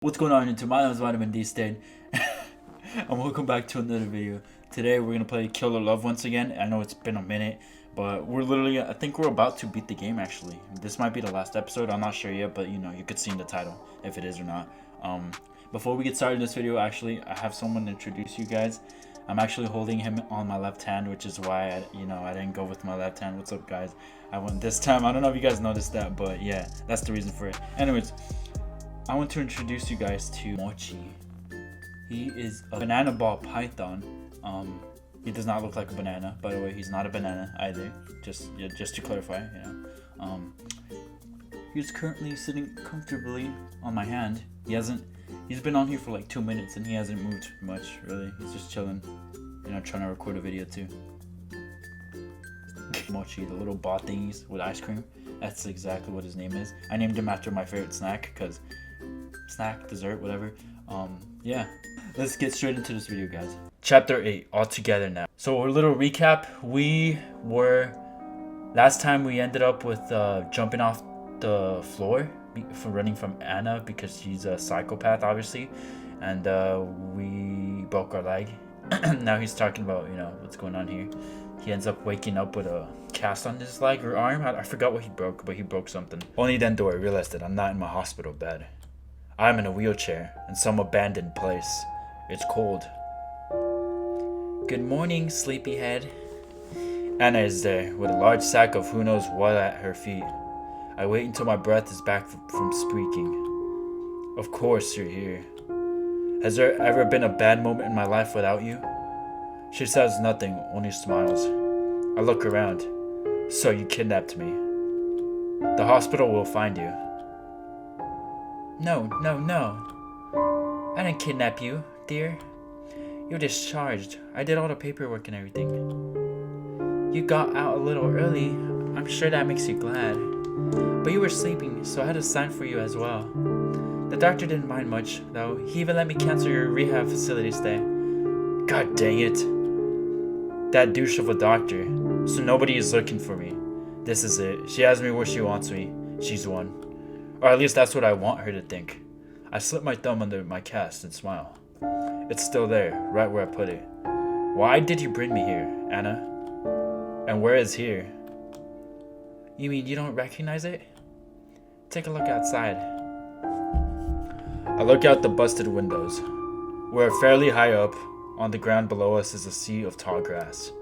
What's going on YouTube? My name is VitaminDStain and welcome back to another video. Today we're gonna play Kill or Love once again. I know it's been a minute, but I think we're about to beat the game actually. This might be the last episode, I'm not sure yet, but you could see in the title if it is or not. Before we get started in this video, actually I have someone to introduce you guys. I'm actually holding him on my left hand, which is why I didn't go with my left hand. What's up guys? I went this time. I don't know if you guys noticed that, but yeah, that's the reason for it. Anyways, I want to introduce you guys to Mochi. He is a banana ball python. He does not look like a banana, by the way. He's not a banana either. Just to clarify, He's currently sitting comfortably on my hand. He's been on here for like 2 minutes and he hasn't moved much, really. He's just chilling, trying to record a video too. Mochi, the little ball thingies with ice cream. That's exactly what his name is. I named him after my favorite snack, because snack, dessert, whatever. Yeah, let's get straight into this video, guys. Chapter 8, all together now. So a little recap. Last time we ended up with jumping off the floor for running from Anna because she's a psychopath, obviously, and we broke our leg. Now he's talking about what's going on here. He ends up waking up with a cast on his leg or arm. I forgot what he broke, but he broke something. Only then do I realize that I'm not in my hospital bed. I'm in a wheelchair in some abandoned place. It's cold. Good morning, sleepyhead. Anna is there with a large sack of who knows what at her feet. I wait until my breath is back from speaking. Of course you're here. Has there ever been a bad moment in my life without you? She says nothing, only smiles. I look around. So you kidnapped me. The hospital will find you. No. I didn't kidnap you, dear. You're discharged. I did all the paperwork and everything. You got out a little early. I'm sure that makes you glad. But you were sleeping, so I had to sign for you as well. The doctor didn't mind much, though. He even let me cancel your rehab facility stay. God dang it. That douche of a doctor. So nobody is looking for me. This is it. She has me where she wants me. She's won. Or at least that's what I want her to think. I slip my thumb under my cast and smile. It's still there, right where I put it. Why did you bring me here, Anna? And where is here? You mean you don't recognize it? Take a look outside. I look out the busted windows. We're fairly high up. On the ground below us is a sea of tall grass.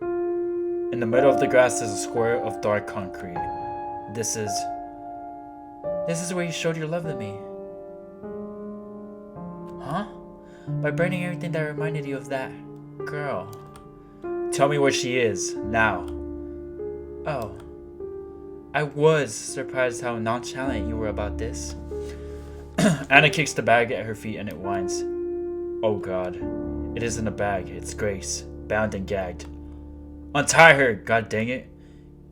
In the middle of the grass is a square of dark concrete. This is where you showed your love to me. Huh? By burning everything that reminded you of that girl. Tell me where she is, now. Oh. I was surprised how nonchalant you were about this. Anna kicks the bag at her feet and it whines. Oh god. It isn't a bag, it's Grace, bound and gagged. Untie her, god dang it.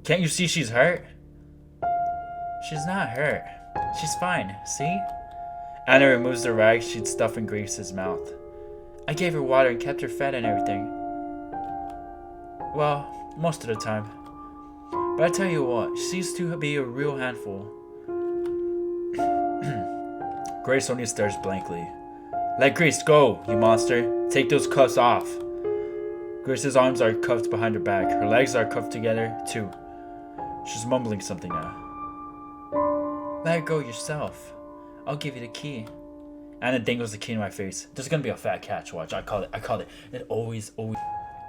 Can't you see she's hurt? She's not hurt. She's fine, see? Anna removes the rag she'd stuffed in Grace's mouth. I gave her water and kept her fed and everything. Well, most of the time. But I tell you what, she used to be a real handful. Grace only stares blankly. Let Grace go, you monster. Take those cuffs off. Grace's arms are cuffed behind her back. Her legs are cuffed together, too. She's mumbling something now. Let her go yourself. I'll give you the key. Anna dangles the key in my face. There's gonna be a fat catch, watch. I call it. It always.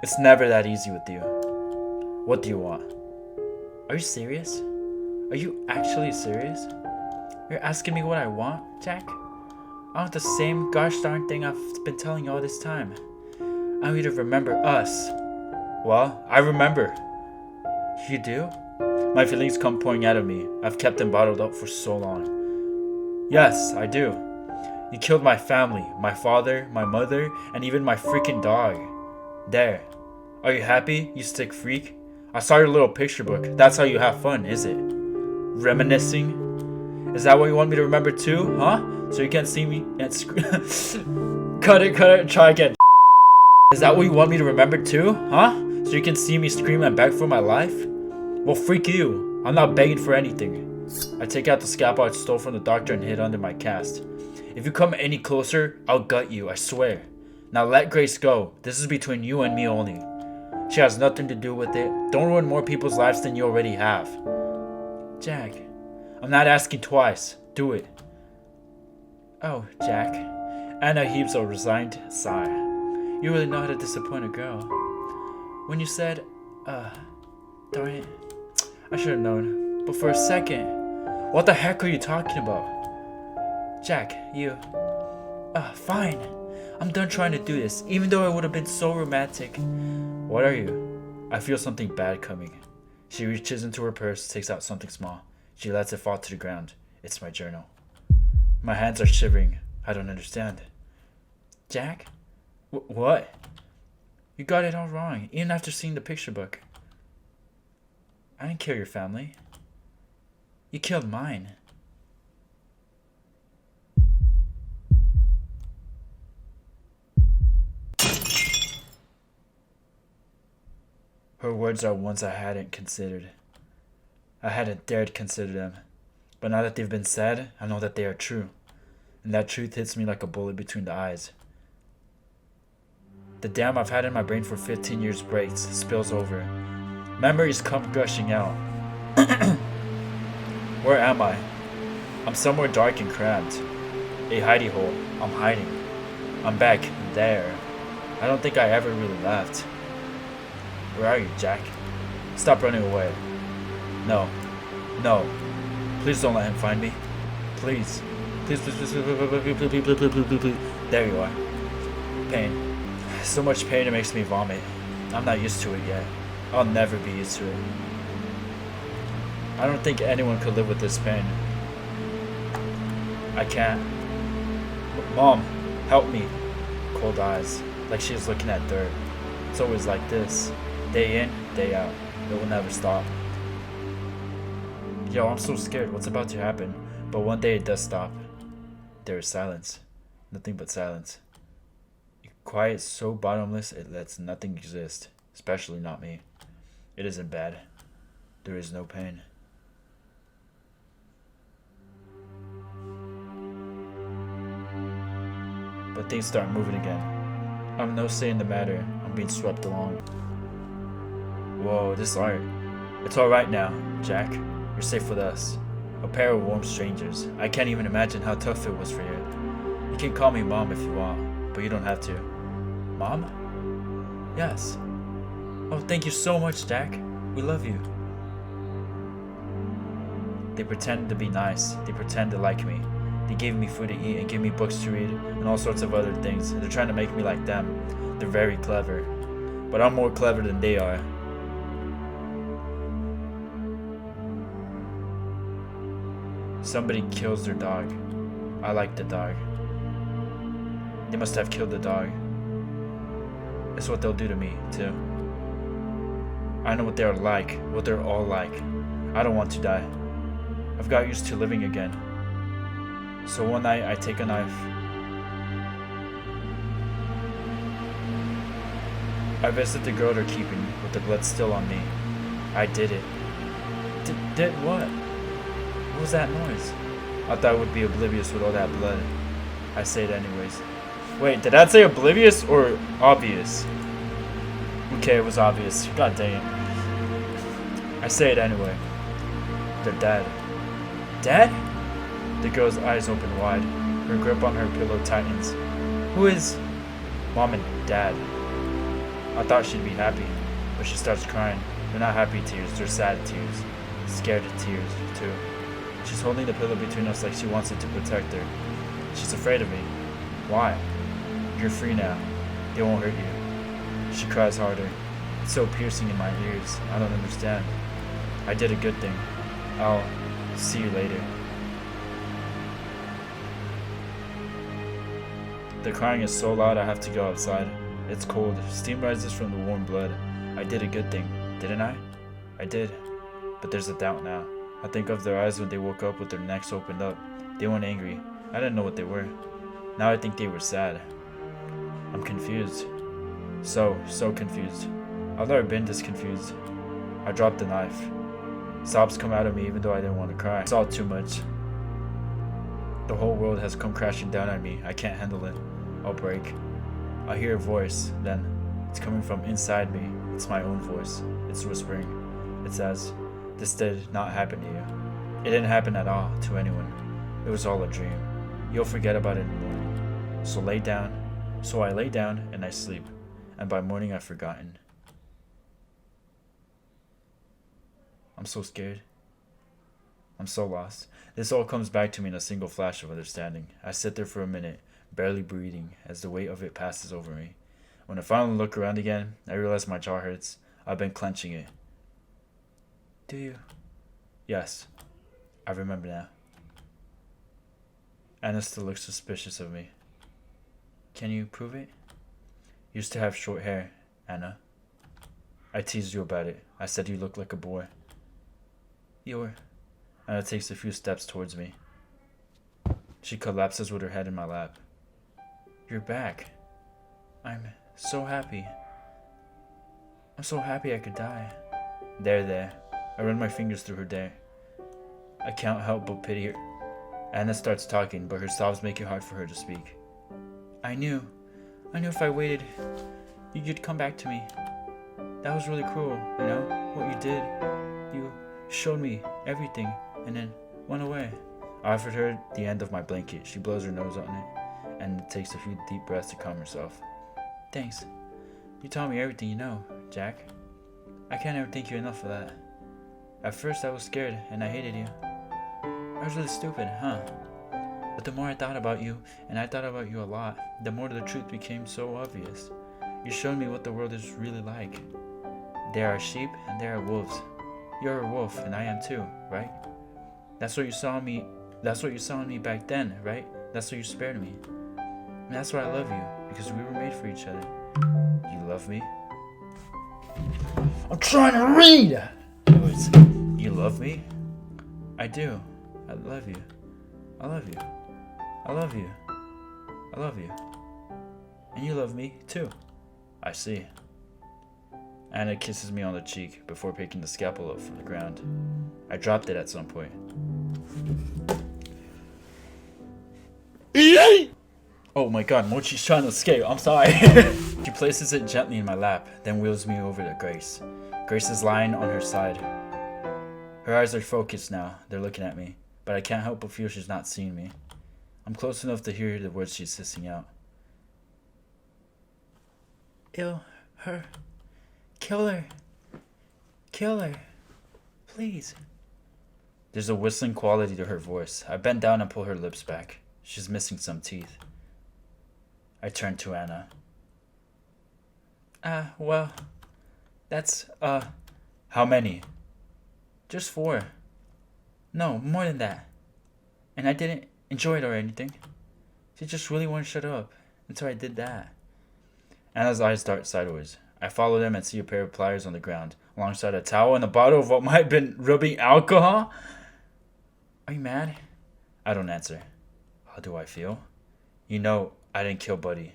It's never that easy with you. What do you want? Are you serious? Are you actually serious? You're asking me what I want, Jack? I want the same gosh darn thing I've been telling you all this time. I want you to remember us. Well, I remember. You do? My feelings come pouring out of me. I've kept them bottled up for so long. Yes, I do. You killed my family, my father, my mother, and even my freaking dog. There. Are you happy, you sick freak? I saw your little picture book. That's how you have fun, is it? Reminiscing? Is that what you want me to remember too, huh? So you can't see me and Cut it, try again. Is that what you want me to remember too, huh? So you can see me scream and beg for my life? Well, freak you. I'm not begging for anything. I take out the scalpel I stole from the doctor and hid under my cast. If you come any closer, I'll gut you, I swear. Now let Grace go. This is between you and me only. She has nothing to do with it. Don't ruin more people's lives than you already have. Jack, I'm not asking twice. Do it. Oh, Jack. Anna heaves a resigned sigh. You really know how to disappoint a girl. When you said, darn it, I should have known. But for a second, what the heck are you talking about? Jack, you... fine. I'm done trying to do this, even though it would have been so romantic. What are you? I feel something bad coming. She reaches into her purse, takes out something small. She lets it fall to the ground. It's my journal. My hands are shivering. I don't understand. Jack? What? You got it all wrong, even after seeing the picture book. I didn't kill your family. You killed mine. Her words are ones I hadn't considered. I hadn't dared consider them. But now that they've been said, I know that they are true. And that truth hits me like a bullet between the eyes. The dam I've had in my brain for 15 years breaks, spills over. Memories come gushing out. Where am I? I'm somewhere dark and cramped. A hidey hole. I'm hiding. I'm back there. I don't think I ever really left. Where are you, Jack? Stop running away. No. No. Please don't let him find me. Please. Please, please, please, please, please, please, please, please, please, please, please. There you are. Pain. So much pain it makes me vomit. I'm not used to it yet. I'll never be used to it. I don't think anyone could live with this pain. I can't. Mom, help me. Cold eyes, like she's looking at dirt. It's always like this. Day in, day out. It will never stop. Yo, I'm so scared. What's about to happen? But one day it does stop. There is silence. Nothing but silence. Quiet so bottomless it lets nothing exist. Especially not me. It isn't bad. There is no pain. But things start moving again. I have no say in the matter. I'm being swept along. Whoa, this art. It's alright now, Jack. You're safe with us. A pair of warm strangers. I can't even imagine how tough it was for you. You can call me Mom if you want, but you don't have to. Mom? Yes. Oh, thank you so much, Jack. We love you. They pretend to be nice. They pretend to like me. They gave me food to eat and give me books to read and all sorts of other things. They're trying to make me like them. They're very clever. But I'm more clever than they are. Somebody kills their dog. I like the dog. They must have killed the dog. It's what they'll do to me, too. I know what they're like, what they're all like. I don't want to die. I've got used to living again. So one night I take a knife. I visit the girl they're keeping with the blood still on me. I did it. Did what? What was that noise? I thought I would be oblivious with all that blood. I say it anyways. Wait, did that say oblivious or obvious? Okay, it was obvious. God dang it. I say it anyway. They're dead. Dead? The girl's eyes open wide. Her grip on her pillow tightens. Who is... Mom and Dad. I thought she'd be happy, but she starts crying. They're not happy tears, they're sad tears. Scared tears, too. She's holding the pillow between us like she wants it to protect her. She's afraid of me. Why? You're free now. They won't hurt you. She cries harder. It's so piercing in my ears. I don't understand. I did a good thing. I'll see you later. The crying is so loud I have to go outside. It's cold. Steam rises from the warm blood. I did a good thing, didn't I? I did. But there's a doubt now. I think of their eyes when they woke up with their necks opened up. They weren't angry. I didn't know what they were. Now I think they were sad. I'm confused. So confused. I've never been this confused. I dropped the knife. Sobs come out of me even though I didn't want to cry. It's all too much. The whole world has come crashing down on me. I can't handle it. I'll break. I hear a voice, then it's coming from inside me. It's my own voice. It's whispering. It says, "This did not happen to you. It didn't happen at all to anyone. It was all a dream. You'll forget about it in the morning. So lay down." So I lay down and I sleep, and by morning I've forgotten. I'm so scared. I'm so lost. This all comes back to me in a single flash of understanding. I sit there for a minute, barely breathing, as the weight of it passes over me. When I finally look around again, I realize my jaw hurts. I've been clenching it. Do you? Yes. I remember now. Anna still looks suspicious of me. Can you prove it? You used to have short hair, Anna. I teased you about it. I said you looked like a boy. Anna takes a few steps towards me. She collapses with her head in my lap. You're back. I'm so happy. I'm so happy I could die. There. I run my fingers through her hair. I can't help but pity her. Anna starts talking, but her sobs make it hard for her to speak. I knew if I waited, you'd come back to me. That was really cruel, you know, what you did. You showed me everything and then went away. I offered her the end of my blanket. She blows her nose on it and takes a few deep breaths to calm herself. Thanks. You taught me everything you know, Jack. I can't ever thank you enough for that. At first I was scared and I hated you. I was really stupid, huh? But the more I thought about you, and I thought about you a lot, the more the truth became so obvious. You showed me what the world is really like. There are sheep and there are wolves. You're a wolf and I am too, right? That's what you saw in me back then, right? That's what you spared me. And that's why I love you, because we were made for each other. You love me? I'm trying to read! You love me? I do. I love you. I love you. I love you. I love you. And you love me too. I see. Anna kisses me on the cheek before picking the scalpel up from the ground. I dropped it at some point. Oh my god, Mochi's trying to escape. I'm sorry. She places it gently in my lap, then wheels me over to Grace. Grace is lying on her side. Her eyes are focused now. They're looking at me, but I can't help but feel she's not seeing me. I'm close enough to hear the words she's hissing out. Her. Kill her. Kill her. Please. There's a whistling quality to her voice. I bend down and pull her lips back. She's missing some teeth. I turn to Anna. Well, that's, How many? Just 4. No, more than that. And I didn't enjoy it or anything. She just really wouldn't shut up until I did that. Anna's eyes dart sideways. I follow them and see a pair of pliers on the ground, alongside a towel and a bottle of what might have been rubbing alcohol. Are you mad? I don't answer. How do I feel? You know, I didn't kill Buddy.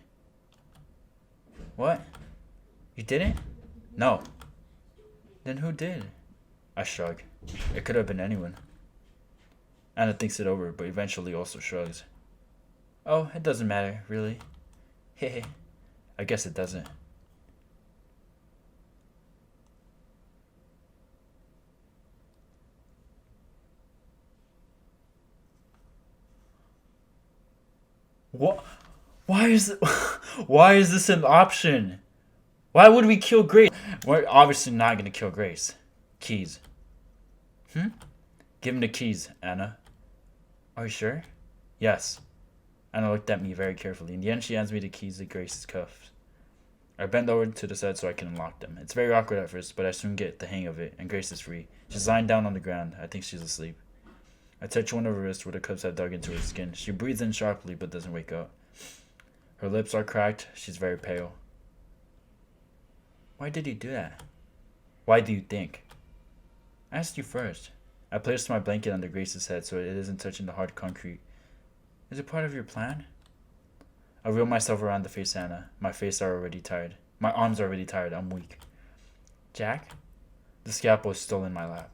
What? You didn't? No. Then who did? I shrug. It could have been anyone. Anna thinks it over, but eventually also shrugs. Oh, it doesn't matter, really. Hehe. I guess it doesn't. What? Why is this an option? Why would we kill Grace? We're obviously not gonna kill Grace. Keys. Give him the keys, Anna. Are you sure? Yes. Anna looked at me very carefully. In the end, she hands me the keys to Grace's cuffs. I bend over to the side so I can unlock them. It's very awkward at first, but I soon get the hang of it, and Grace is free. She's lying down on the ground. I think she's asleep. I touch one of her wrists where the cuffs have dug into her skin. She breathes in sharply but doesn't wake up. Her lips are cracked. She's very pale. Why did you do that? Why do you think? I asked you first. I placed my blanket under Grace's head so it isn't touching the hard concrete. Is it part of your plan? I wheel myself around to face Anna. My arms are already tired. I'm weak. Jack? The scalpel is still in my lap.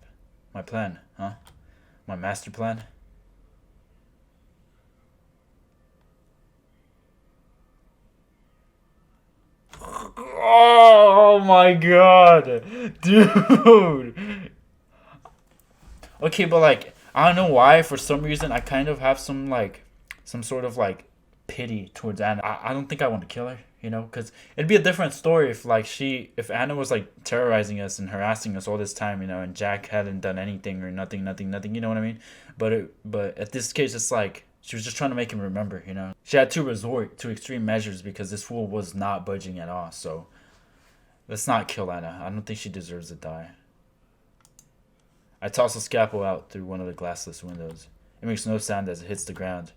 My plan, huh? My master plan? Oh my god. Dude. Okay, but like, I don't know why, for some reason, I kind of have some sort of like pity towards Anna. I don't think I want to kill her, you know, because it'd be a different story if like if Anna was like terrorizing us and harassing us all this time, you know, and Jack hadn't done anything or nothing, you know what I mean? But at this case, it's like she was just trying to make him remember, you know. She had to resort to extreme measures because this fool was not budging at all. So let's not kill Anna. I don't think she deserves to die. I toss the scalpel out through one of the glassless windows. It makes no sound as it hits the ground.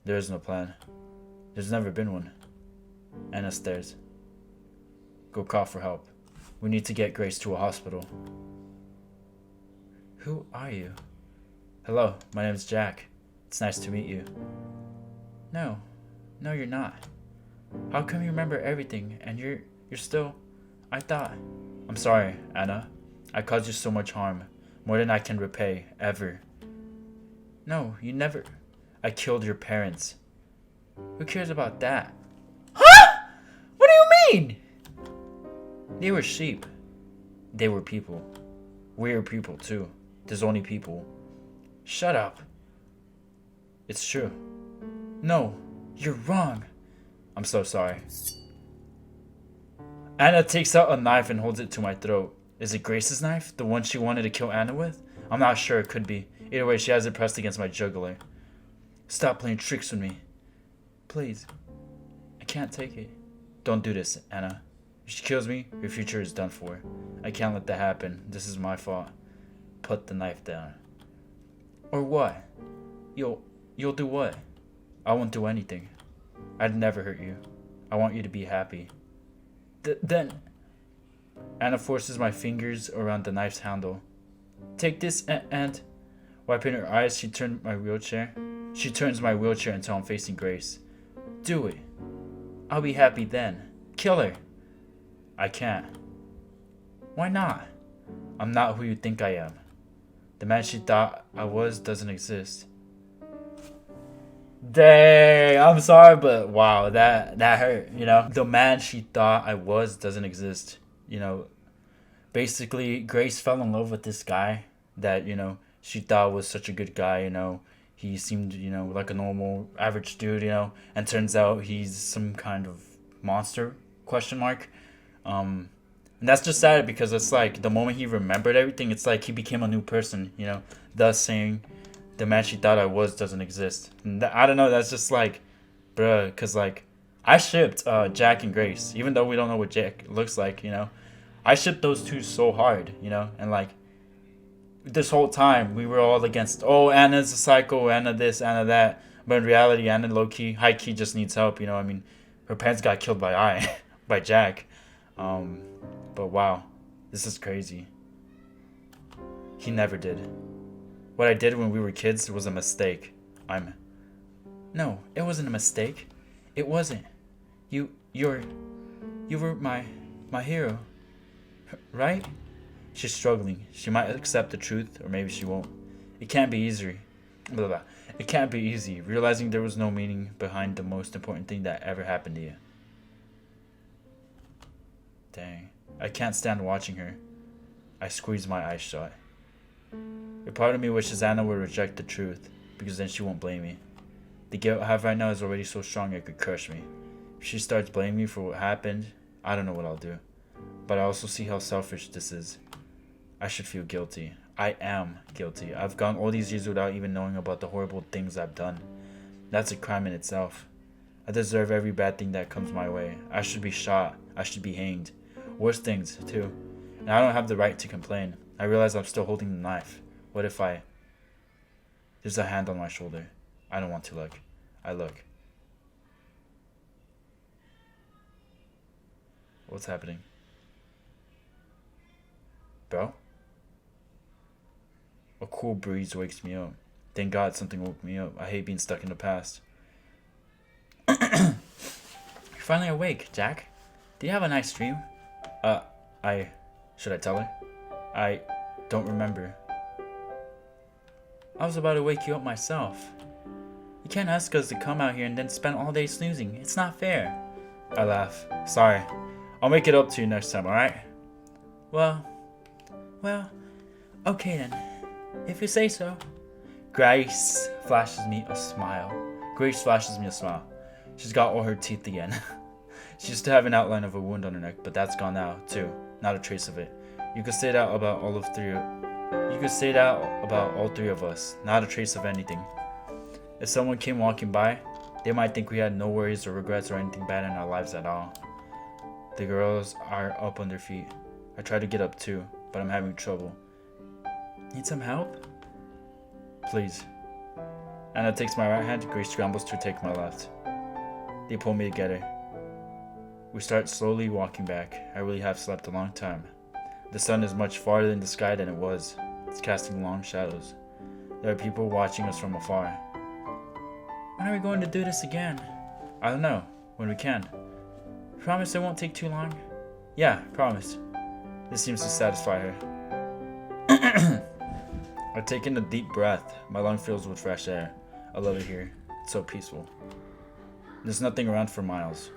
There is no plan. There's never been one. Anna stares. Go call for help. We need to get Grace to a hospital. Who are you? Hello, my name's Jack. It's nice to meet you. No, you're not. How come you remember everything and you're still... I thought... I'm sorry, Anna. I caused you so much harm. More than I can repay, ever. No, you never... I killed your parents. Who cares about that? Huh? What do you mean? They were sheep. They were people. We're people too. There's only people. Shut up. It's true. No, you're wrong. I'm so sorry. Anna takes out a knife and holds it to my throat. Is it Grace's knife? The one she wanted to kill Anna with? I'm not sure, it could be. Either way, she has it pressed against my jugular. Stop playing tricks with me. Please. I can't take it. Don't do this, Anna. If she kills me, your future is done for. I can't let that happen. This is my fault. Put the knife down. Or what? You'll do what? I won't do anything. I'd never hurt you. I want you to be happy. Then... Anna forces my fingers around the knife's handle. Take this and... Wiping her eyes, she turns my wheelchair until I'm facing Grace. Do it. I'll be happy then. Kill her. I can't. Why not? I'm not who you think I am. The man she thought I was doesn't exist. Dang, I'm sorry, but wow, that hurt, you know? The man she thought I was doesn't exist. You know, basically, Grace fell in love with this guy that, you know, she thought was such a good guy, you know. He seemed, you know, like a normal, average dude, you know. And turns out he's some kind of monster, question mark. And that's just sad because it's like the moment he remembered everything, it's like he became a new person, you know. Thus saying, the man she thought I was doesn't exist. And I don't know, that's just like, bruh, because like, I shipped Jack and Grace, even though we don't know what Jack looks like, you know. I shipped those two so hard, you know, and like, this whole time, we were all against, oh, Anna's a psycho, Anna this, Anna that, but in reality, Anna low-key, high-key just needs help, you know, I mean, her parents got killed by by Jack, but wow, this is crazy. He never did. What I did when we were kids was a mistake. No, it wasn't a mistake. It wasn't. You were my hero. Right? She's struggling. She might accept the truth, or maybe she won't. It can't be easy. Blah, blah. It can't be easy, realizing there was no meaning behind the most important thing that ever happened to you. Dang. I can't stand watching her. I squeeze my eyes shut. A part of me wishes Anna would reject the truth, because then she won't blame me. The guilt I have right now is already so strong it could crush me. If she starts blaming me for what happened, I don't know what I'll do. But I also see how selfish this is. I should feel guilty. I am guilty. I've gone all these years without even knowing about the horrible things I've done. That's a crime in itself. I deserve every bad thing that comes my way. I should be shot. I should be hanged. Worse things, too. And I don't have the right to complain. I realize I'm still holding the knife. What if There's a hand on my shoulder. I don't want to look. I look. What's happening? Bro? A cool breeze wakes me up. Thank God something woke me up. I hate being stuck in the past. You're finally awake, Jack. Did you have a nice dream? Should I tell her? I don't remember. I was about to wake you up myself. You can't ask us to come out here and then spend all day snoozing. It's not fair. I laugh. Sorry. I'll make it up to you next time, alright? Well, okay then. If you say so. Grace flashes me a smile. She's got all her teeth again. She used to have an outline of a wound on her neck, but that's gone now, too. Not a trace of it. You could say that about all three of us. Not a trace of anything. If someone came walking by, they might think we had no worries or regrets or anything bad in our lives at all. The girls are up on their feet. I try to get up too, but I'm having trouble. Need some help? Please. Anna takes my right hand, Grace scrambles to take my left. They pull me together. We start slowly walking back. I really have slept a long time. The sun is much farther in the sky than it was. It's casting long shadows. There are people watching us from afar. When are we going to do this again? I don't know. When we can. Promise it won't take too long? Yeah, promise. This seems to satisfy her. I take in a deep breath. My lung fills with fresh air. I love it here. It's so peaceful. There's nothing around for miles.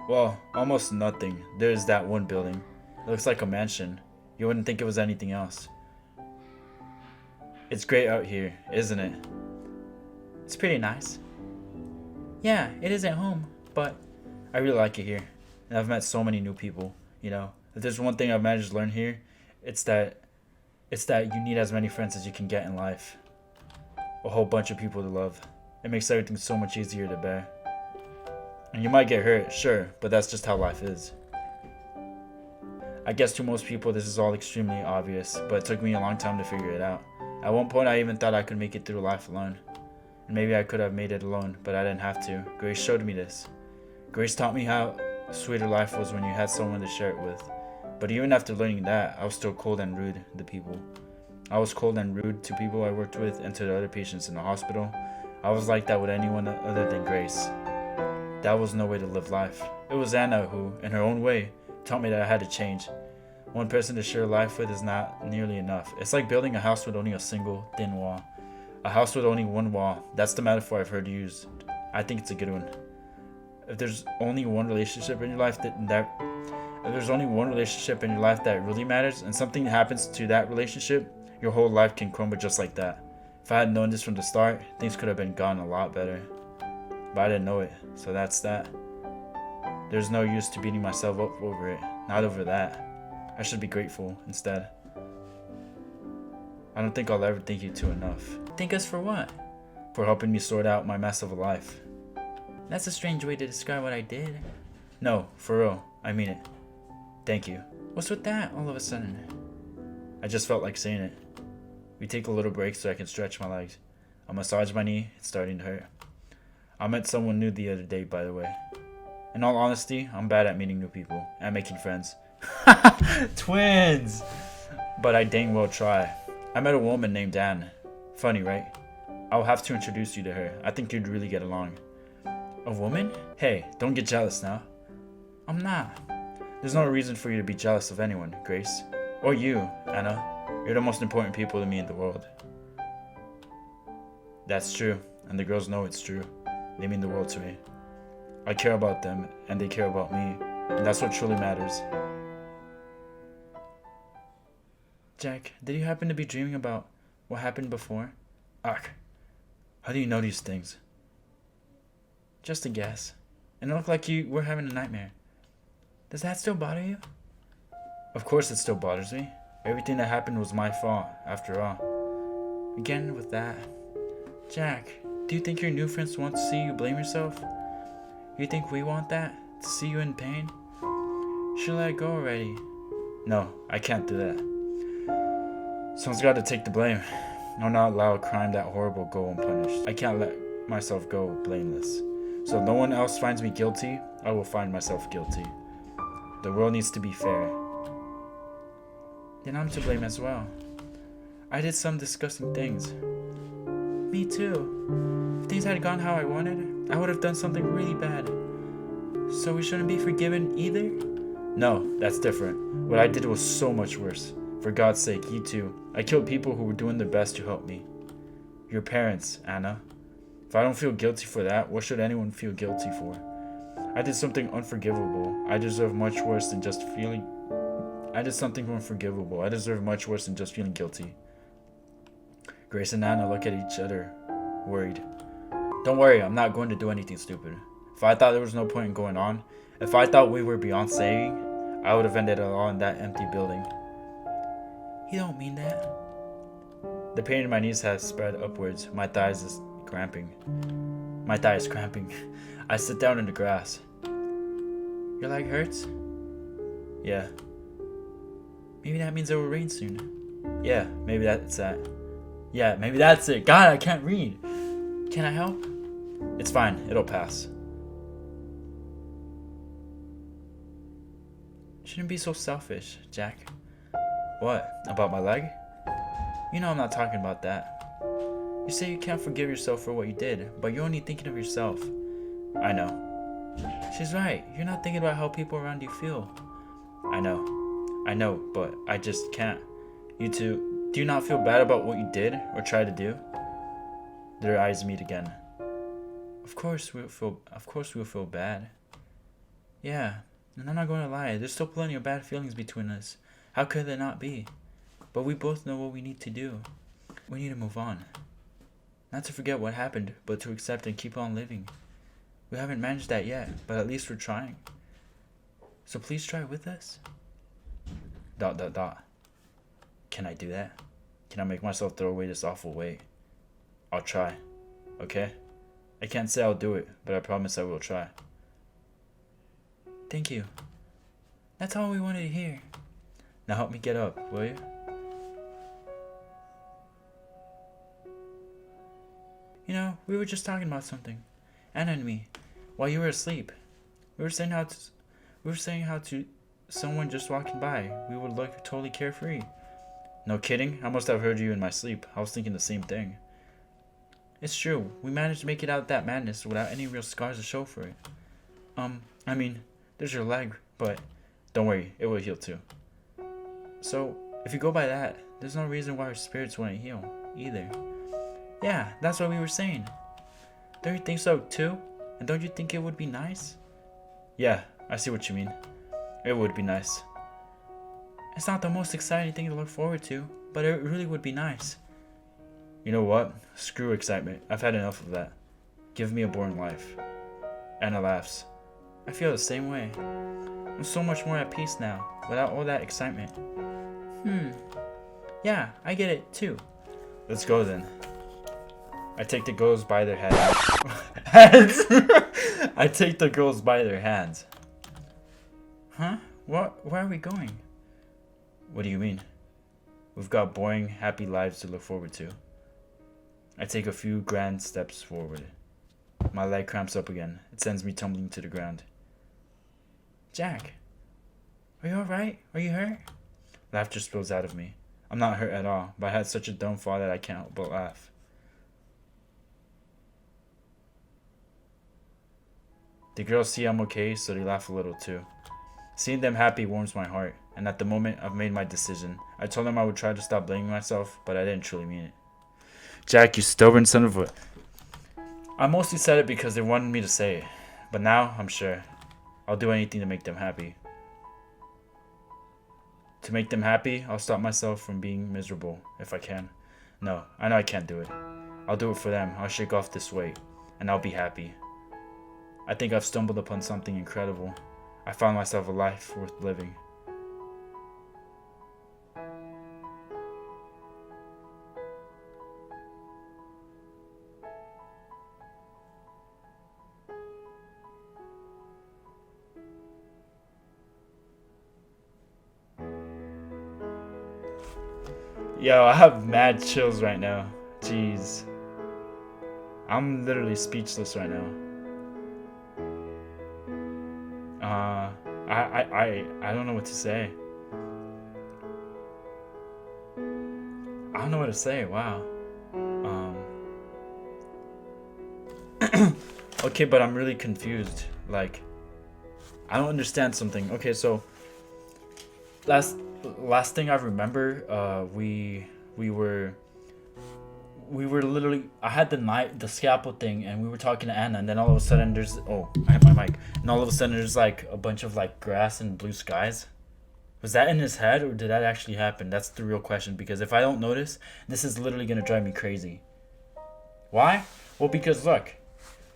Well, almost nothing. There's that one building. It looks like a mansion. You wouldn't think it was anything else. It's great out here, isn't it? It's pretty nice. Yeah, it is at home, but I really like it here. And I've met so many new people, you know. If there's one thing I've managed to learn here, it's that you need as many friends as you can get in life. A whole bunch of people to love. It makes everything so much easier to bear. And you might get hurt, sure, but that's just how life is. I guess to most people this is all extremely obvious, but it took me a long time to figure it out. At one point I even thought I could make it through life alone. And maybe I could have made it alone, but I didn't have to. Grace showed me this. Grace taught me how sweeter life was when you had someone to share it with. But even after learning that, I was still cold and rude to people. I was cold and rude to people I worked with and to the other patients in the hospital. I was like that with anyone other than Grace. That was no way to live life. It was Anna who, in her own way, taught me that I had to change. One person to share life with is not nearly enough. It's like building a house with only a single thin wall. A house with only one wall. That's the metaphor I've heard used. I think it's a good one. If there's only one relationship in your life that really matters, and something happens to that relationship, your whole life can crumble just like that. If I had known this from the start, things could have been gone a lot better. But I didn't know it, so that's that. There's no use to beating myself up over it. Not over that. I should be grateful instead. I don't think I'll ever thank you two enough. Thank us for what? For helping me sort out my mess of a life. That's a strange way to describe what I did. No, for real. I mean it. Thank you. What's with that all of a sudden? I just felt like saying it. We take a little break so I can stretch my legs. I massage my knee. It's starting to hurt. I met someone new the other day, by the way. In all honesty, I'm bad at meeting new people and making friends. Twins! But I dang well try. I met a woman named Anne. Funny, right? I'll have to introduce you to her. I think you'd really get along. A woman? Hey, don't get jealous now. I'm not. There's no reason for you to be jealous of anyone, Grace. Or you, Anna. You're the most important people to me in the world. That's true, and the girls know it's true. They mean the world to me. I care about them, and they care about me, and that's what truly matters. Jack, did you happen to be dreaming about what happened before? Ugh. How do you know these things? Just a guess. And it looked like you were having a nightmare. Does that still bother you? Of course it still bothers me. Everything that happened was my fault, after all. Again with that. Jack, do you think your new friends want to see you blame yourself? You think we want that? To see you in pain? Should let it go already. No, I can't do that. Someone's got to take the blame. I'll not allow a crime that horrible go unpunished. I can't let myself go blameless. So if no one else finds me guilty, I will find myself guilty. The world needs to be fair. Then I'm to blame as well. I did some disgusting things. Me too. If things had gone how I wanted, I would have done something really bad. So we shouldn't be forgiven either? No, that's different. What I did was so much worse. For God's sake, you too. I killed people who were doing their best to help me. Your parents, Anna. If I don't feel guilty for that, what should anyone feel guilty for? I did something unforgivable. I deserve much worse than just feeling. I did something unforgivable. I deserve much worse than just feeling guilty. Grace and Anna look at each other, worried. Don't worry, I'm not going to do anything stupid. If I thought there was no point in going on, if I thought we were beyond saving, I would have ended it all in that empty building. You don't mean that. The pain in my knees has spread upwards. My thigh is cramping. My thigh is cramping. I sit down in the grass. Your leg hurts? Yeah. Maybe that means it will rain soon. Yeah, maybe that's that. Yeah, maybe that's it. God, I can't read. Can I help? It's fine. It'll pass. Shouldn't be so selfish, Jack. What? About my leg? You know I'm not talking about that. You say you can't forgive yourself for what you did, but you're only thinking of yourself. I know. She's right. You're not thinking about how people around you feel. I know, but I just can't. You two, do you not feel bad about what you did or try to do? Their eyes meet again. Of course we'll feel bad. Yeah, and I'm not going to lie. There's still plenty of bad feelings between us. How could there not be? But we both know what we need to do. We need to move on. Not to forget what happened, but to accept and keep on living. We haven't managed that yet, but at least we're trying. So please try with us. ... Can I do that? Can I make myself throw away this awful weight? I'll try. Okay? I can't say I'll do it, but I promise I will try. Thank you. That's all we wanted to hear. Now help me get up, will you? You know, we were just talking about something. Anna and me. While you were asleep. We were saying how to someone just walking by, we would look totally carefree. No kidding? I must have heard you in my sleep. I was thinking the same thing. It's true. We managed to make it out of that madness without any real scars to show for it. I mean, there's your leg, but don't worry, it will heal too. So, if you go by that, there's no reason why our spirits wouldn't heal, either. Yeah, that's what we were saying. Don't you think so, too? And don't you think it would be nice? Yeah, I see what you mean. It would be nice. It's not the most exciting thing to look forward to, but it really would be nice. You know what? Screw excitement. I've had enough of that. Give me a boring life. Anna laughs. I feel the same way. I'm so much more at peace now, without all that excitement. Yeah, I get it, too. Let's go then. I take the girls by their hands. I take the girls by their hands. Huh? Where are we going? What do you mean? We've got boring, happy lives to look forward to. I take a few grand steps forward. My leg cramps up again. It sends me tumbling to the ground. Jack, are you alright? Are you hurt? Laughter spills out of me. I'm not hurt at all, but I had such a dumb fall that I can't help but laugh. The girls see I'm okay, so they laugh a little too. Seeing them happy warms my heart, and at the moment I've made my decision. I told them I would try to stop blaming myself, but I didn't truly mean it. Jack, you stubborn son of a... I mostly said it because they wanted me to say it, but now I'm sure. I'll do anything to make them happy. To make them happy, I'll stop myself from being miserable, if I can. No, I know I can't do it. I'll do it for them. I'll shake off this weight, and I'll be happy. I think I've stumbled upon something incredible. I found myself a life worth living. Yo, I have mad chills right now. Jeez. I'm literally speechless right now. I don't know what to say. I don't know what to say. Wow. Okay, but I'm really confused. Like, I don't understand something. Okay, so last thing I remember, we we were literally, I had the scalpel thing, and we were talking to Anna, and then all of a sudden there's, oh, I hit my mic, and all of a sudden there's like a bunch of like grass and blue skies. Was that in his head, or did that actually happen? That's the real question, because if I don't notice, this is literally gonna drive me crazy. Why? Well, because look,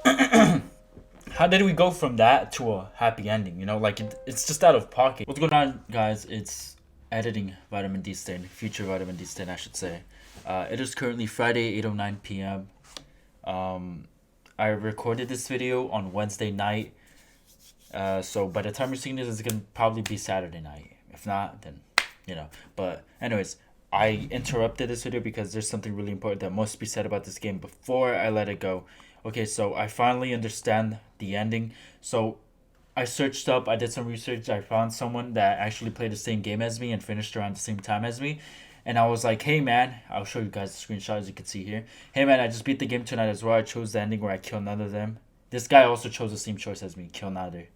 how did we go from that to a happy ending? You know, like it's just out of pocket. What's going on, guys? It's editing VitaminDStain, future VitaminDStain, I should say. It is currently Friday, 8:09 p.m. I recorded this video on Wednesday night. So by the time you're seeing this, it's gonna probably be Saturday night. If not, then, you know. But anyways, I interrupted this video because there's something really important that must be said about this game before I let it go. Okay, so I finally understand the ending. So I searched up, I did some research, I found someone that actually played the same game as me and finished around the same time as me. And I was like, hey man, I'll show you guys the screenshot as you can see here. Hey man, I just beat the game tonight as well. I chose the ending where I kill none of them. This guy also chose the same choice as me, kill neither.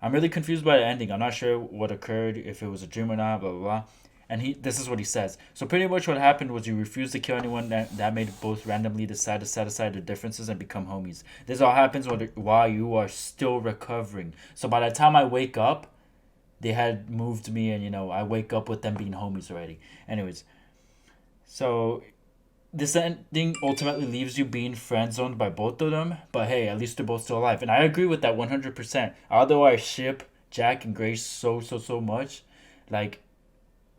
I'm really confused by the ending. I'm not sure what occurred, if it was a dream or not, blah, blah, blah. And this is what he says. So pretty much what happened was you refused to kill anyone that made both randomly decide to set aside their differences and become homies. This all happens while you are still recovering. So by the time I wake up, they had moved me, and, you know, I wake up with them being homies already. Anyways, so this ending ultimately leaves you being friend-zoned by both of them. But hey, at least they're both still alive. And I agree with that 100%. Although I ship Jack and Grace so much, like,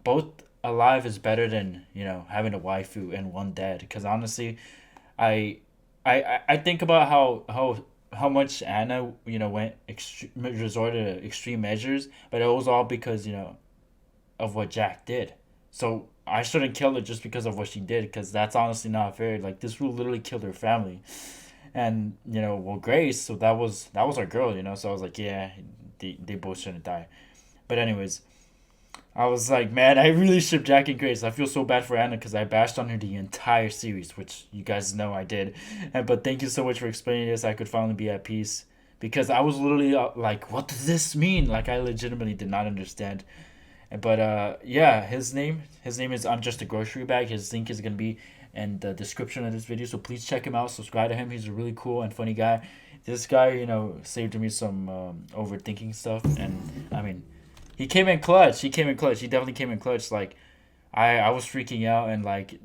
both alive is better than, you know, having a waifu and one dead. Because honestly, I think about how much Anna, you know, resorted to extreme measures, but it was all because, you know, of what Jack did. So I shouldn't kill her just because of what she did, because that's honestly not fair. Like, this rule literally killed her family, and, you know, well, Grace, so that was our girl, you know. So I was like, yeah, they both shouldn't die. But anyways, I was like, man, I really ship Jack and Grace. I feel so bad for Anna because I bashed on her the entire series, which you guys know I did. But thank you so much for explaining this. I could finally be at peace, because I was literally like, what does this mean? Like, I legitimately did not understand. But yeah, his name is I'm Just a Grocery Bag. His link is gonna be in the description of this video, so please check him out. Subscribe to him. He's a really cool and funny guy. This guy, you know, saved me some overthinking stuff, and I mean, he came in clutch. He definitely came in clutch. Like, I was freaking out, and like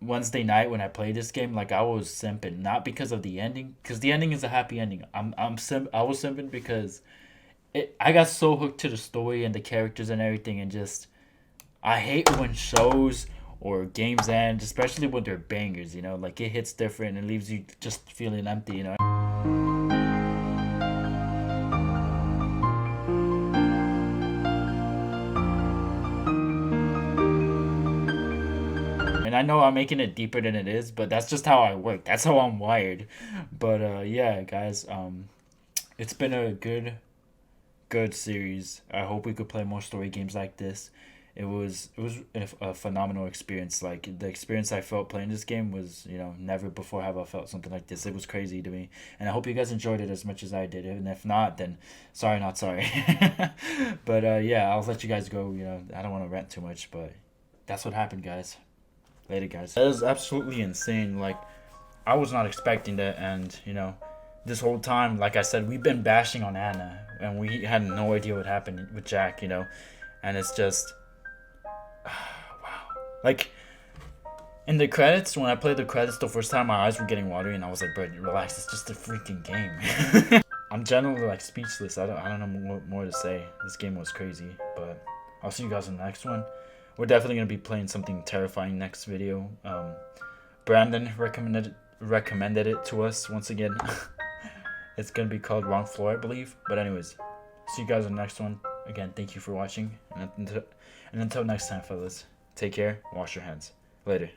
Wednesday night when I played this game, like, I was simping, not because of the ending, because the ending is a happy ending. I was simping because I got so hooked to the story and the characters and everything, and just, I hate when shows or games end, especially when they're bangers, you know, like, it hits different and leaves you just feeling empty, you know. And I know I'm making it deeper than it is, but that's just how I work. That's how I'm wired. But yeah, guys, it's been a good series. I hope we could play more story games like this. It was a phenomenal experience. Like, the experience I felt playing this game was, you know, never before have I felt something like this. It was crazy to me, and I hope you guys enjoyed it as much as I did. And if not, then sorry, not sorry. But yeah, I'll let you guys go. You know, I don't want to rant too much, but that's what happened, guys. Later, guys. That is absolutely insane. Like, I was not expecting that, and, you know, this whole time, like I said, we've been bashing on Anna, and we had no idea what happened with Jack, you know. And it's just, wow. Like, in the credits, when I played the credits the first time, my eyes were getting watery, and I was like, bro, relax, it's just a freaking game. I'm generally, like, speechless. I don't know what more to say. This game was crazy, but I'll see you guys in the next one. We're definitely going to be playing something terrifying next video. Brandon recommended it to us once again. It's going to be called Wrong Floor, I believe. But anyways, see you guys in the next one. Again, thank you for watching. And until next time, fellas, take care. Wash your hands. Later.